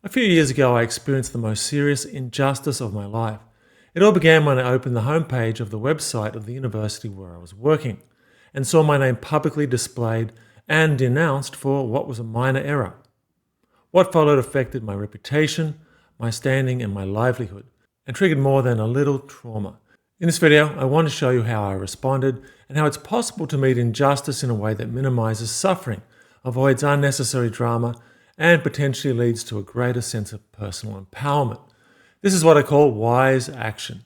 A few years ago, I experienced the most serious injustice of my life. It all began when I opened the homepage of the website of the university where I was working and saw my name publicly displayed and denounced for what was a minor error. What followed affected my reputation, my standing, and my livelihood, and triggered more than a little trauma. In this video, I want to show you how I responded and how it's possible to meet injustice in a way that minimizes suffering, avoids unnecessary drama, and potentially leads to a greater sense of personal empowerment. This is what I call wise action.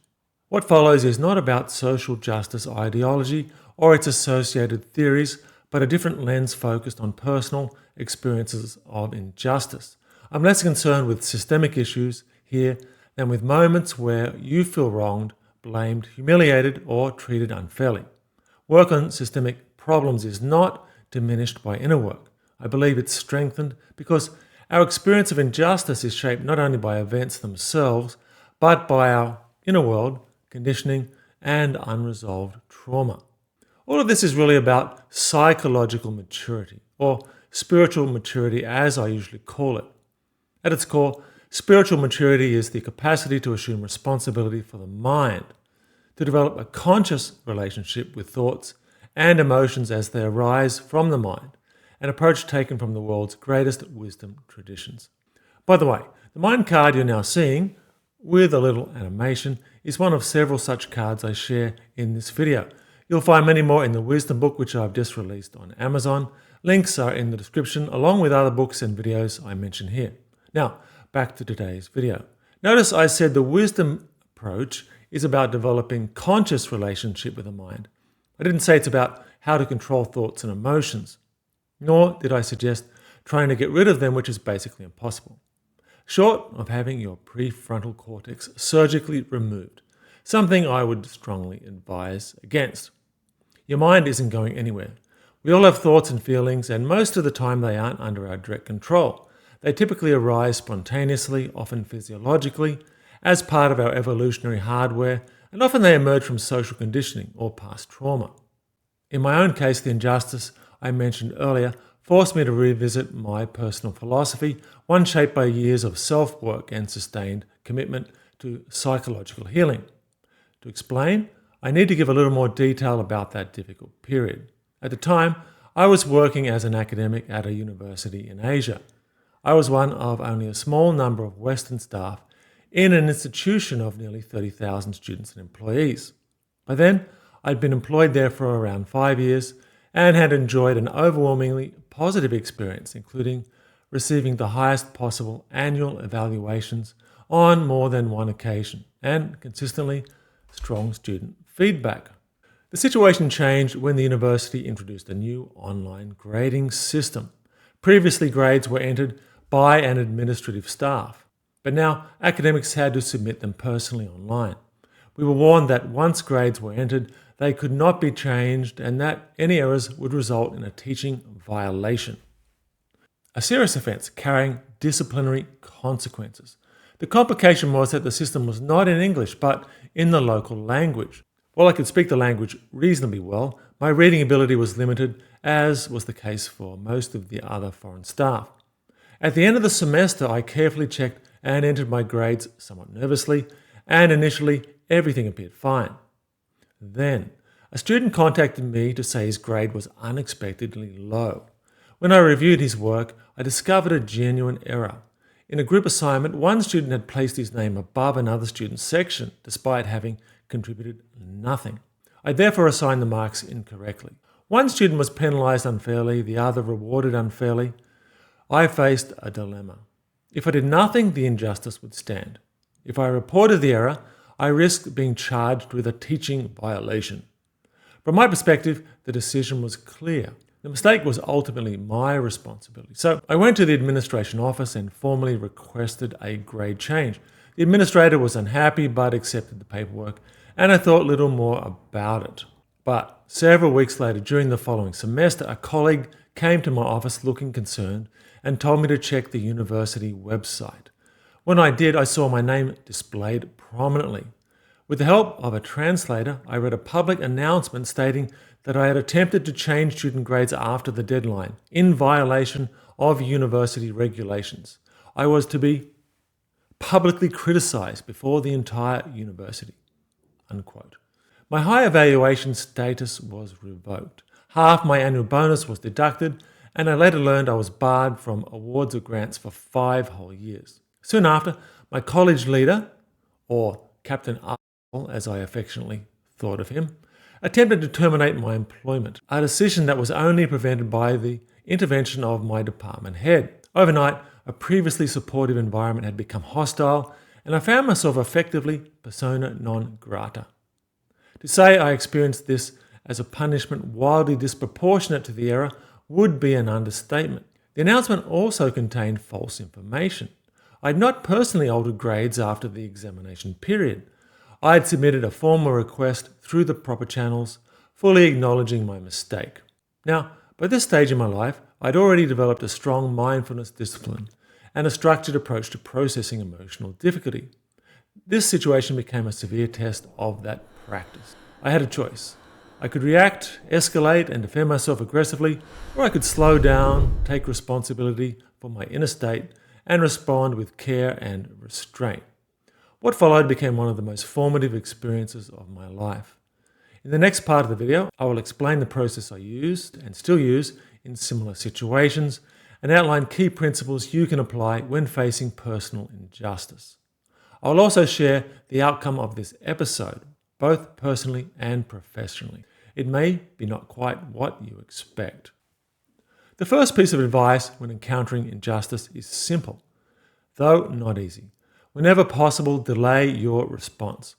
What follows is not about social justice ideology or its associated theories, but a different lens focused on personal experiences of injustice. I'm less concerned with systemic issues here than with moments where you feel wronged, blamed, humiliated, or treated unfairly. Work on systemic problems is not diminished by inner work. I believe it's strengthened because our experience of injustice is shaped not only by events themselves, but by our inner world, conditioning, and unresolved trauma. All of this is really about psychological maturity, or spiritual maturity as I usually call it. At its core, spiritual maturity is the capacity to assume responsibility for the mind, to develop a conscious relationship with thoughts and emotions as they arise from the mind, an approach taken from the world's greatest wisdom traditions. By the way, the mind card you're now seeing, with a little animation, is one of several such cards I share in this video. You'll find many more in the wisdom book, which I've just released on Amazon. Links are in the description, along with other books and videos I mention here. Now, back to today's video. Notice I said the wisdom approach is about developing conscious relationship with the mind. I didn't say it's about how to control thoughts and emotions, nor did I suggest trying to get rid of them, which is basically impossible. Short of having your prefrontal cortex surgically removed, something I would strongly advise against. Your mind isn't going anywhere. We all have thoughts and feelings, and most of the time they aren't under our direct control. They typically arise spontaneously, often physiologically, as part of our evolutionary hardware, and often they emerge from social conditioning or past trauma. In my own case, the injustice I mentioned earlier forced me to revisit my personal philosophy, one shaped by years of self-work and sustained commitment to psychological healing. To explain, I need to give a little more detail about that difficult period. At the time, I was working as an academic at a university in Asia. I was one of only a small number of Western staff in an institution of nearly 30,000 students and employees. By then, I'd been employed there for around 5 years and had enjoyed an overwhelmingly positive experience, including receiving the highest possible annual evaluations on more than one occasion and consistently strong student feedback. The situation changed when the university introduced a new online grading system. Previously, grades were entered by an administrative staff, but now academics had to submit them personally online. We were warned that once grades were entered, they could not be changed and that any errors would result in a teaching violation, a serious offence carrying disciplinary consequences. The complication was that the system was not in English, but in the local language. While I could speak the language reasonably well, my reading ability was limited, as was the case for most of the other foreign staff. At the end of the semester, I carefully checked and entered my grades somewhat nervously, and initially everything appeared fine. Then, a student contacted me to say his grade was unexpectedly low. When I reviewed his work, I discovered a genuine error. In a group assignment, one student had placed his name above another student's section, despite having contributed nothing. I therefore assigned the marks incorrectly. One student was penalized unfairly, the other rewarded unfairly. I faced a dilemma. If I did nothing, the injustice would stand. If I reported the error, I risked being charged with a teaching violation. From my perspective, the decision was clear. The mistake was ultimately my responsibility. So I went to the administration office and formally requested a grade change. The administrator was unhappy but accepted the paperwork, and I thought little more about it. But several weeks later, during the following semester, a colleague came to my office looking concerned and told me to check the university website. When I did, I saw my name displayed prominently. With the help of a translator, I read a public announcement stating that I had attempted to change student grades after the deadline, in violation of university regulations. I was to be publicly criticized before the entire university, unquote. My high evaluation status was revoked. Half my annual bonus was deducted, and I later learned I was barred from awards or grants for 5 whole years. Soon after, my college leader, or Captain Arsenal as I affectionately thought of him, attempted to terminate my employment, a decision that was only prevented by the intervention of my department head. Overnight, a previously supportive environment had become hostile, and I found myself effectively persona non grata. To say I experienced this as a punishment wildly disproportionate to the error would be an understatement. The announcement also contained false information. I had not personally altered grades after the examination period. I had submitted a formal request through the proper channels, fully acknowledging my mistake. Now, by this stage in my life, I had already developed a strong mindfulness discipline and a structured approach to processing emotional difficulty. This situation became a severe test of that practice. I had a choice. I could react, escalate, and defend myself aggressively, or I could slow down, take responsibility for my inner state, and respond with care and restraint. What followed became one of the most formative experiences of my life. In the next part of the video, I will explain the process I used and still use in similar situations and outline key principles you can apply when facing personal injustice. I will also share the outcome of this episode, both personally and professionally. It may be not quite what you expect. The first piece of advice when encountering injustice is simple, though not easy. Whenever possible, delay your response.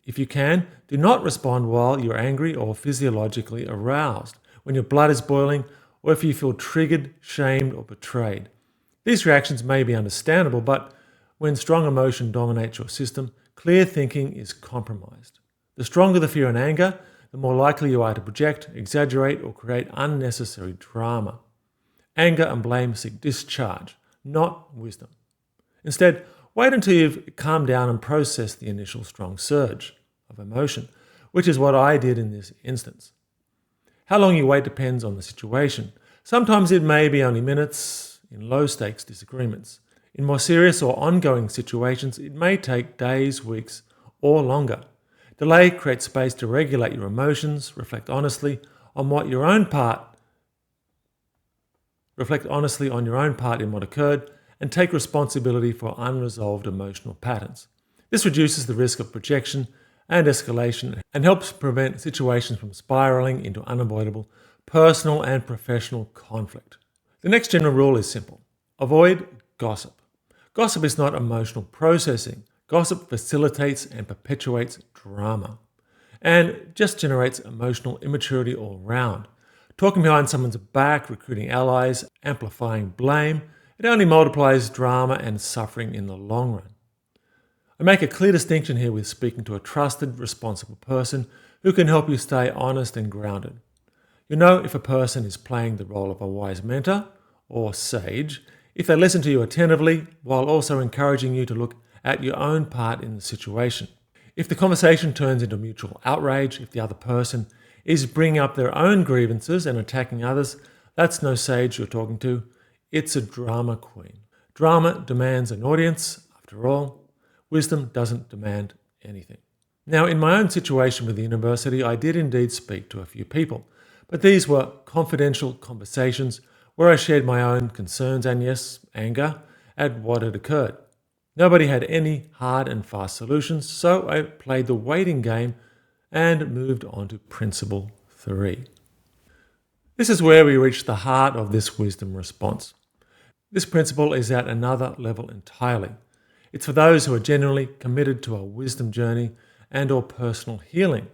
If you can, do not respond while you're angry or physiologically aroused, when your blood is boiling, or if you feel triggered, shamed, or betrayed. These reactions may be understandable, but when strong emotion dominates your system, clear thinking is compromised. The stronger the fear and anger, the more likely you are to project, exaggerate, or create unnecessary drama. Anger and blame seek discharge, not wisdom. Instead, wait until you've calmed down and processed the initial strong surge of emotion, which is what I did in this instance. How long you wait depends on the situation. Sometimes it may be only minutes in low-stakes disagreements. In more serious or ongoing situations, it may take days, weeks, or longer. Delay creates space to regulate your emotions, reflect honestly on your own part in what occurred, and take responsibility for unresolved emotional patterns. This reduces the risk of projection and escalation and helps prevent situations from spiraling into unavoidable personal and professional conflict. The next general rule is simple. Avoid gossip. Gossip is not emotional processing. Gossip facilitates and perpetuates drama and just generates emotional immaturity all round. Talking behind someone's back, recruiting allies, amplifying blame, it only multiplies drama and suffering in the long run. I make a clear distinction here with speaking to a trusted, responsible person who can help you stay honest and grounded. You know if a person is playing the role of a wise mentor or sage, if they listen to you attentively while also encouraging you to look at your own part in the situation. If the conversation turns into mutual outrage, if the other person is bringing up their own grievances and attacking others, that's no sage you're talking to. It's a drama queen. Drama demands an audience, after all. Wisdom doesn't demand anything. Now, in my own situation with the university, I did indeed speak to a few people, but these were confidential conversations where I shared my own concerns and, yes, anger at what had occurred. Nobody had any hard and fast solutions, so I played the waiting game and moved on to principle 3. This is where we reach the heart of this wisdom response. This principle is at another level entirely. It's for those who are genuinely committed to a wisdom journey and or personal healing.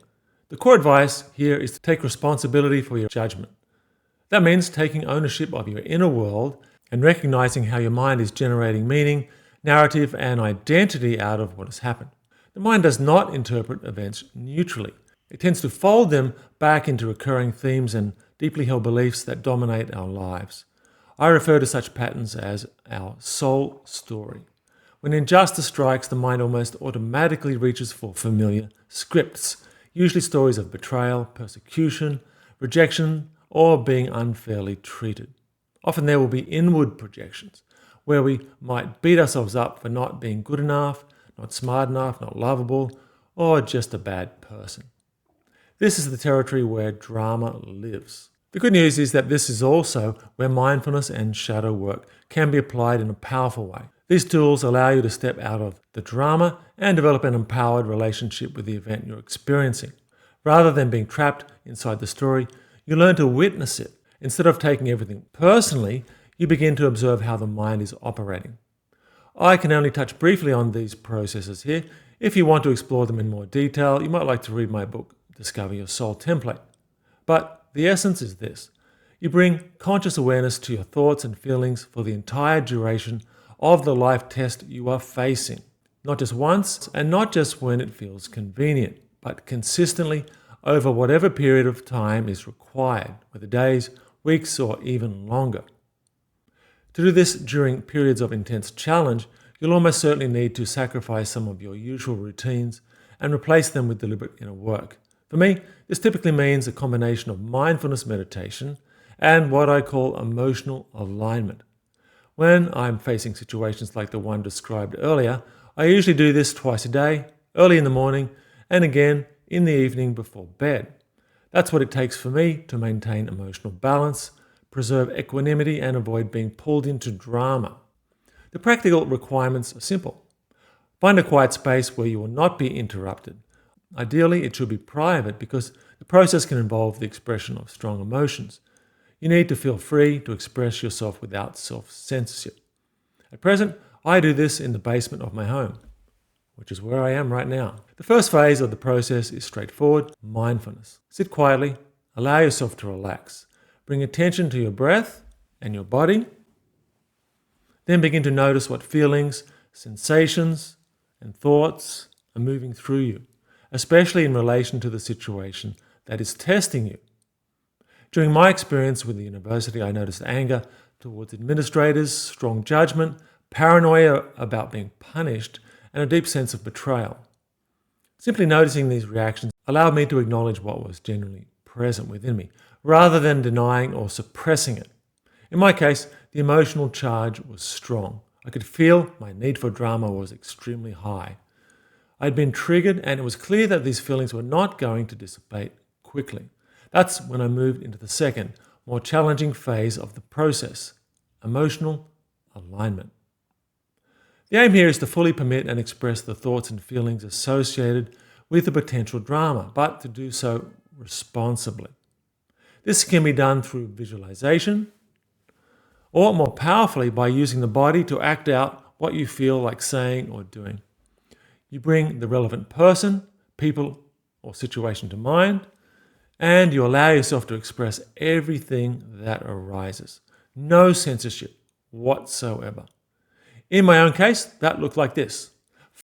The core advice here is to take responsibility for your judgment. That means taking ownership of your inner world and recognizing how your mind is generating meaning, narrative, and identity out of what has happened. The mind does not interpret events neutrally. It tends to fold them back into recurring themes and deeply held beliefs that dominate our lives. I refer to such patterns as our soul story. When injustice strikes, the mind almost automatically reaches for familiar scripts, usually stories of betrayal, persecution, rejection, or being unfairly treated. Often there will be inward projections. where we might beat ourselves up for not being good enough, not smart enough, not lovable, or just a bad person. This is the territory where drama lives. The good news is that this is also where mindfulness and shadow work can be applied in a powerful way. These tools allow you to step out of the drama and develop an empowered relationship with the event you're experiencing. Rather than being trapped inside the story, you learn to witness it. Instead of taking everything personally, you begin to observe how the mind is operating. I can only touch briefly on these processes here. If you want to explore them in more detail, you might like to read my book, Discover Your Soul Template. But the essence is this. You bring conscious awareness to your thoughts and feelings for the entire duration of the life test you are facing. Not just once, and not just when it feels convenient, but consistently over whatever period of time is required, whether days, weeks, or even longer. To do this during periods of intense challenge, you'll almost certainly need to sacrifice some of your usual routines and replace them with deliberate inner work. For me, this typically means a combination of mindfulness meditation and what I call emotional alignment. When I'm facing situations like the one described earlier, I usually do this twice a day, early in the morning, and again in the evening before bed. That's what it takes for me to maintain emotional balance, preserve equanimity, and avoid being pulled into drama. The practical requirements are simple. Find a quiet space where you will not be interrupted. Ideally, it should be private because the process can involve the expression of strong emotions. You need to feel free to express yourself without self-censorship. At present, I do this in the basement of my home, which is where I am right now. The first phase of the process is straightforward mindfulness. Sit quietly, allow yourself to relax. Bring attention to your breath and your body. Then begin to notice what feelings, sensations, and thoughts are moving through you, especially in relation to the situation that is testing you. During my experience with the university, I noticed anger towards administrators, strong judgment, paranoia about being punished, and a deep sense of betrayal. Simply noticing these reactions allowed me to acknowledge what was genuinely present within me, rather than denying or suppressing it. In my case, the emotional charge was strong. I could feel my need for drama was extremely high. I'd been triggered, and it was clear that these feelings were not going to dissipate quickly. That's when I moved into the second, more challenging phase of the process, emotional alignment. The aim here is to fully permit and express the thoughts and feelings associated with the potential drama, but to do so responsibly. This can be done through visualization, or more powerfully by using the body to act out what you feel like saying or doing. You bring the relevant person, people, or situation to mind, and you allow yourself to express everything that arises. No censorship whatsoever. In my own case, that looked like this. F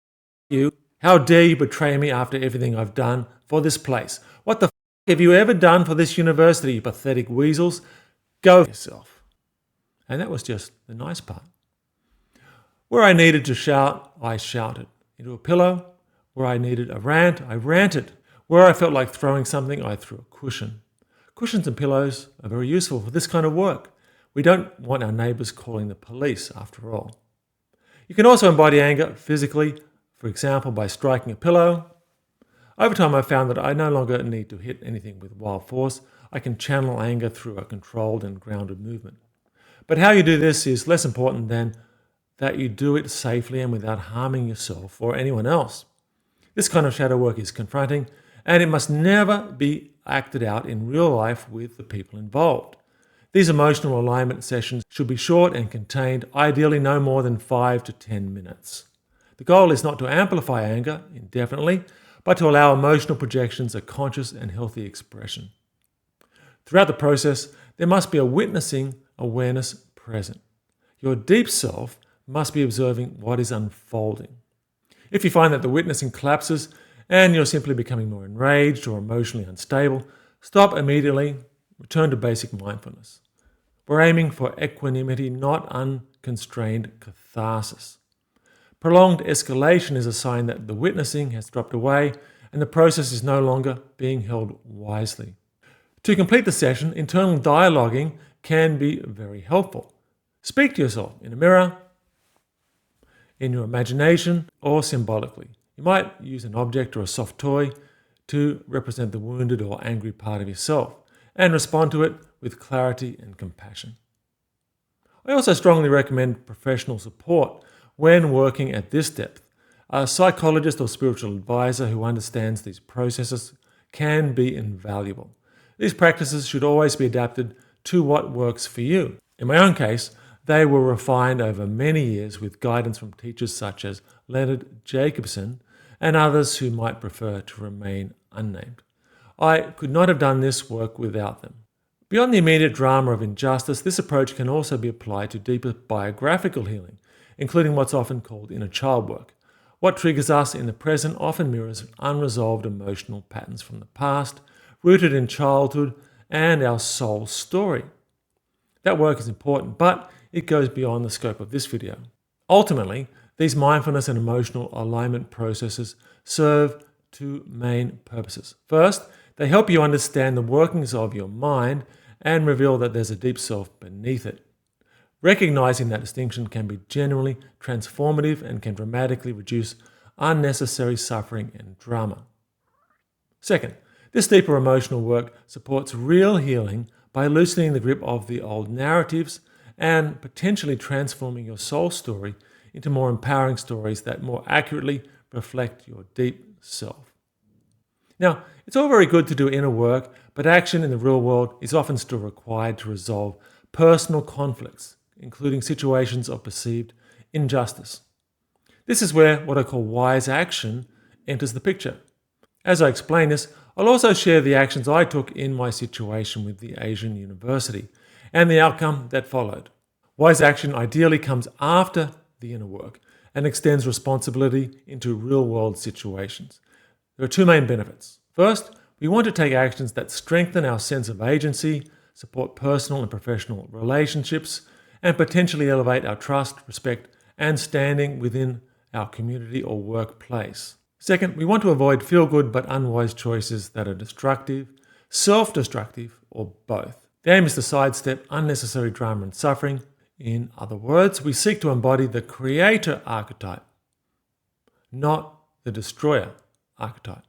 you, how dare you betray me after everything I've done for this place? What the f have you ever done for this university, you pathetic weasels? Go for yourself. And that was just the nice part. Where I needed to shout, I shouted. Into a pillow. Where I needed a rant, I ranted. Where I felt like throwing something, I threw a cushion. Cushions and pillows are very useful for this kind of work. We don't want our neighbours calling the police, after all. You can also embody anger physically, for example, by striking a pillow. Over time, I found that I no longer need to hit anything with wild force. I can channel anger through a controlled and grounded movement. But how you do this is less important than that you do it safely and without harming yourself or anyone else. This kind of shadow work is confronting, and it must never be acted out in real life with the people involved. These emotional alignment sessions should be short and contained, ideally no more than 5 to 10 minutes. The goal is not to amplify anger indefinitely, but to allow emotional projections a conscious and healthy expression. Throughout the process, there must be a witnessing awareness present. Your deep self must be observing what is unfolding. If you find that the witnessing collapses and you're simply becoming more enraged or emotionally unstable, stop immediately, return to basic mindfulness. We're aiming for equanimity, not unconstrained catharsis. Prolonged escalation is a sign that the witnessing has dropped away and the process is no longer being held wisely. To complete the session, internal dialoguing can be very helpful. Speak to yourself in a mirror, in your imagination or symbolically. You might use an object or a soft toy to represent the wounded or angry part of yourself and respond to it with clarity and compassion. I also strongly recommend professional support when working at this depth. A psychologist or spiritual advisor who understands these processes can be invaluable. These practices should always be adapted to what works for you. In my own case, they were refined over many years with guidance from teachers such as Leonard Jacobson and others who might prefer to remain unnamed. I could not have done this work without them. Beyond the immediate drama of injustice, this approach can also be applied to deeper biographical healing, including what's often called inner child work. What triggers us in the present often mirrors unresolved emotional patterns from the past, rooted in childhood and our soul story. That work is important, but it goes beyond the scope of this video. Ultimately, these mindfulness and emotional alignment processes serve two main purposes. First, they help you understand the workings of your mind and reveal that there's a deep self beneath it. Recognizing that distinction can be genuinely transformative and can dramatically reduce unnecessary suffering and drama. Second, this deeper emotional work supports real healing by loosening the grip of the old narratives and potentially transforming your soul story into more empowering stories that more accurately reflect your deep self. Now, it's all very good to do inner work, but action in the real world is often still required to resolve personal conflicts, including situations of perceived injustice. This is where what I call wise action enters the picture. As I explain this, I'll also share the actions I took in my situation with the Asian University and the outcome that followed. Wise action ideally comes after the inner work and extends responsibility into real-world situations. There are two main benefits. First, we want to take actions that strengthen our sense of agency, support personal and professional relationships, and potentially elevate our trust, respect, and standing within our community or workplace. Second, we want to avoid feel-good but unwise choices that are destructive, self-destructive, or both. The aim is to sidestep unnecessary drama and suffering. In other words, we seek to embody the creator archetype, not the destroyer archetype.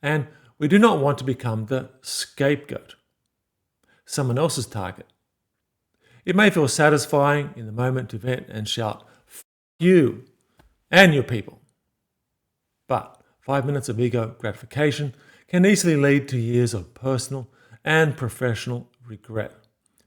And we do not want to become the scapegoat, someone else's target. It may feel satisfying in the moment to vent and shout, "F you and your people." But 5 minutes of ego gratification can easily lead to years of personal and professional regret.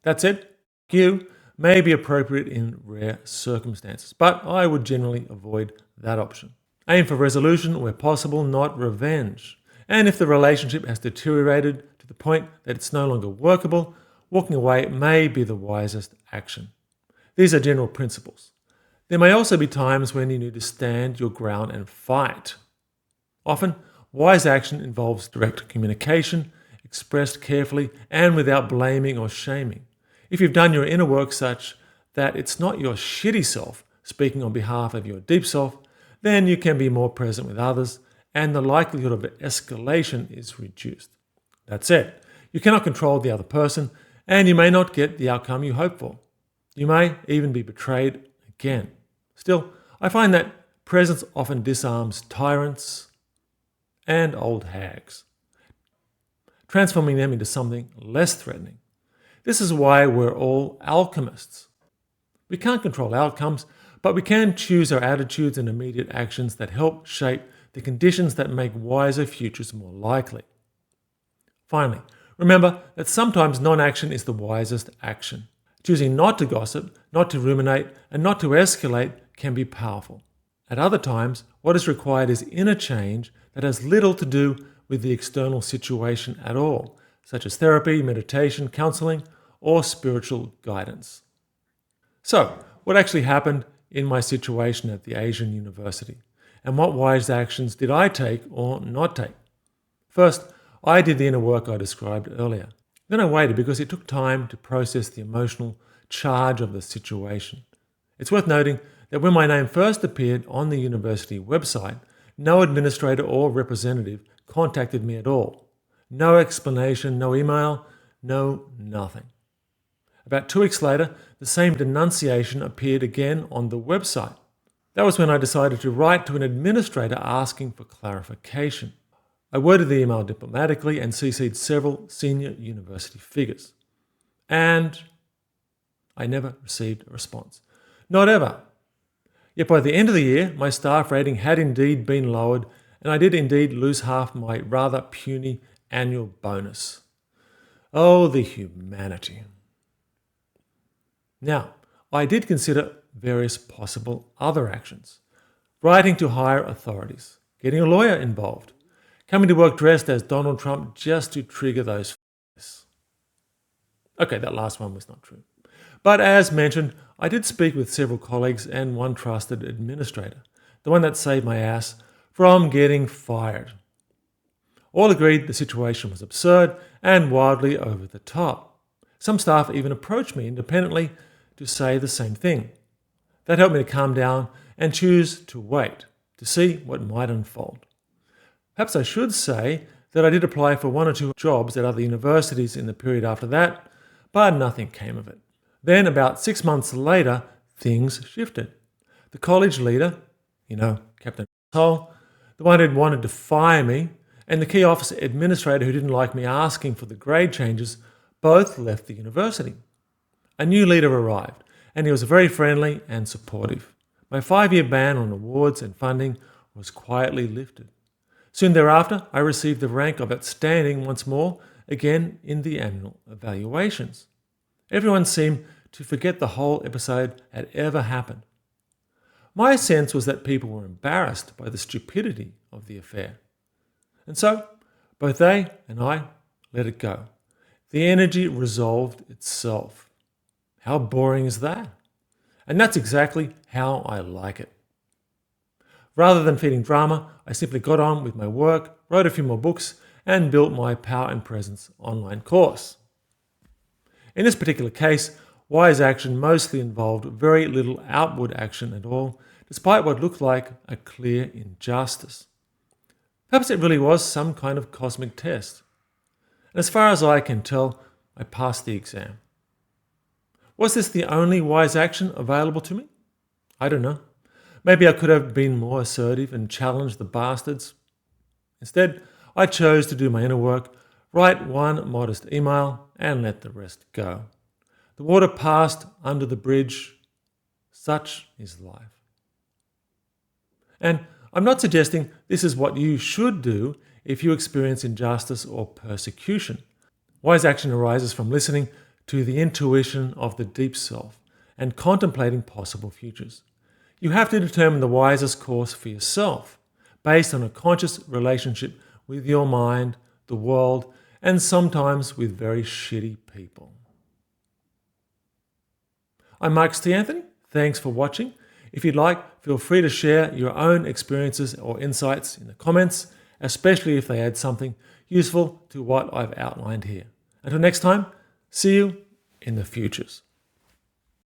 That said, "F you" may be appropriate in rare circumstances, but I would generally avoid that option. Aim for resolution where possible, not revenge. And if the relationship has deteriorated to the point that it's no longer workable, walking away may be the wisest action. These are general principles. There may also be times when you need to stand your ground and fight. Often, wise action involves direct communication, expressed carefully and without blaming or shaming. If you've done your inner work such that it's not your shitty self speaking on behalf of your deep self, then you can be more present with others and the likelihood of escalation is reduced. That said, you cannot control the other person and you may not get the outcome you hope for. You may even be betrayed again. Still, I find that presence often disarms tyrants and old hags, transforming them into something less threatening. This is why we're all alchemists. We can't control outcomes, but we can choose our attitudes and immediate actions that help shape the conditions that make wiser futures more likely. Finally, remember that sometimes non-action is the wisest action. Choosing not to gossip, not to ruminate, and not to escalate can be powerful. At other times, what is required is inner change that has little to do with the external situation at all, such as therapy, meditation, counseling, or spiritual guidance. So, what actually happened in my situation at the Asian University? And what wise actions did I take or not take? First, I did the inner work I described earlier. Then I waited because it took time to process the emotional charge of the situation. It's worth noting that when my name first appeared on the university website, no administrator or representative contacted me at all. No explanation, no email, no nothing. About 2 weeks later, the same denunciation appeared again on the website. That was when I decided to write to an administrator asking for clarification. I worded the email diplomatically and CC'd several senior university figures. And I never received a response. Not ever. Yet by the end of the year, my staff rating had indeed been lowered, and I did indeed lose half my rather puny annual bonus. Oh, the humanity. Now, I did consider various possible other actions. Writing to higher authorities, getting a lawyer involved, coming to work dressed as Donald Trump just to trigger those f***ers. Okay, that last one was not true. But as mentioned, I did speak with several colleagues and one trusted administrator, the one that saved my ass from getting fired. All agreed the situation was absurd and wildly over the top. Some staff even approached me independently to say the same thing. That helped me to calm down and choose to wait to see what might unfold. Perhaps I should say that I did apply for 1 or 2 jobs at other universities in the period after that, but nothing came of it. Then, about 6 months later, things shifted. The college leader, Captain Asshole, the one who'd wanted to fire me, and the key office administrator who didn't like me asking for the grade changes, both left the university. A new leader arrived, and he was very friendly and supportive. My 5-year ban on awards and funding was quietly lifted. Soon thereafter, I received the rank of outstanding once more, again in the annual evaluations. Everyone seemed to forget the whole episode had ever happened. My sense was that people were embarrassed by the stupidity of the affair. And so, both they and I let it go. The energy resolved itself. How boring is that? And that's exactly how I like it. Rather than feeding drama, I simply got on with my work, wrote a few more books, and built my Power and Presence online course. In this particular case, wise action mostly involved very little outward action at all, despite what looked like a clear injustice. Perhaps it really was some kind of cosmic test. And as far as I can tell, I passed the exam. Was this the only wise action available to me? I don't know. Maybe I could have been more assertive and challenged the bastards. Instead, I chose to do my inner work, write one modest email, and let the rest go. The water passed under the bridge. Such is life. And I'm not suggesting this is what you should do if you experience injustice or persecution. Wise action arises from listening to the intuition of the deep self and contemplating possible futures. You have to determine the wisest course for yourself, based on a conscious relationship with your mind, the world, and sometimes with very shitty people. I'm Marcus T. Anthony. Thanks for watching. If you'd like, feel free to share your own experiences or insights in the comments, especially if they add something useful to what I've outlined here. Until next time, see you in the futures.